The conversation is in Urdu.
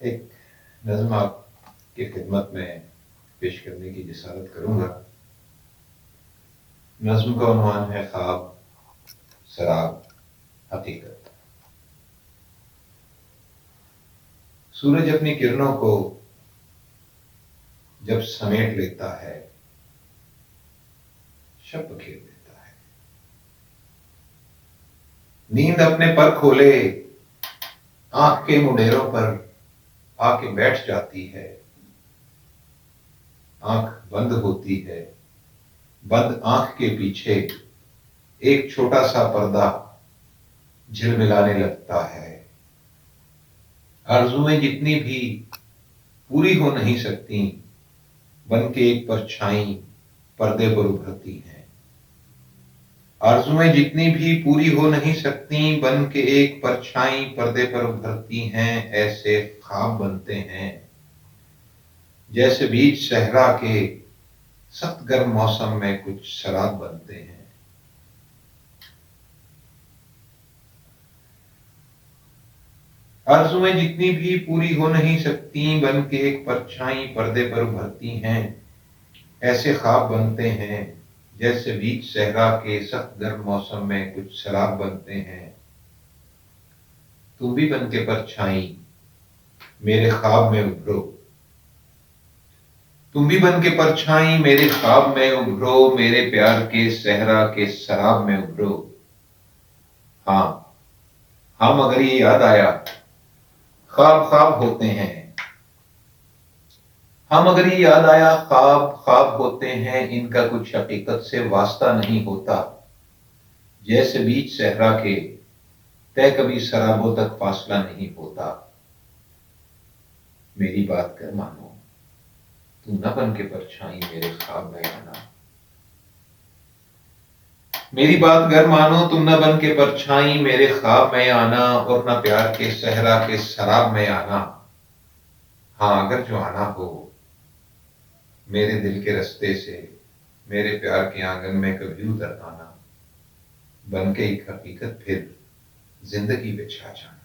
ایک نظم آپ کی خدمت میں پیش کرنے کی جسارت کروں گا۔ نظم کا عنوان ہے خواب، سراب، حقیقت۔ سورج اپنی کرنوں کو جب سمیٹ لیتا ہے، شب بکھیر دیتا ہے۔ نیند اپنے پر کھولے آنکھ کے مڈیروں پر آ کے بیٹھ جاتی ہے۔ آنکھ بند ہوتی ہے، بند آنکھ کے پیچھے ایک چھوٹا سا پردہ جھلملانے لگتا ہے۔ آرزوئیں جتنی بھی پوری ہو نہیں سکتی، بن کے ایک پرچھائی پردے پر ابھرتی ہیں۔ آرزوئیں جتنی بھی پوری ہو نہیں سکتی، بن کے ایک پرچھائی پردے پر ابھرتی ہیں۔ ایسے خواب بنتے ہیں جیسے بیچ صحرا کے سخت گرم موسم میں کچھ سراب بنتے ہیں۔ آرزوئیں جتنی بھی پوری ہو نہیں سکتی، بن کے ایک پرچھائی پردے پر ابھرتی ہیں۔ ایسے خواب بنتے ہیں جیسے بیچ صحرا کے سخت گرم موسم میں کچھ سراب بنتے ہیں۔ تم بھی بن کے پرچھائی میرے خواب میں ابھرو، تم بھی بن کے پرچھائی میرے خواب میں ابھرو، میرے پیار کے صحرا کے سراب میں ابھرو۔ ہاں ہاں مگر یہ یاد آیا، خواب خواب ہوتے ہیں۔ ہاں مگر یہ یاد آیا، خواب خواب ہوتے ہیں، ان کا کچھ حقیقت سے واسطہ نہیں ہوتا۔ جیسے بیچ صحرا کے طے کبھی سرابوں تک فاصلہ نہیں ہوتا۔ میری بات کر مانو، تم نہ بن کے پرچھائی میرے خواب میں آنا۔ میری بات گر مانو، تم نہ بن کے پرچھائی میرے خواب میں آنا، اور نہ پیار کے صحرا کے سراب میں آنا۔ ہاں اگر جو آنا ہو میرے دل کے رستے سے، میرے پیار کے آنگن میں کبھی اتر آنا، بن کے ایک حقیقت پھر زندگی بچھا جانا۔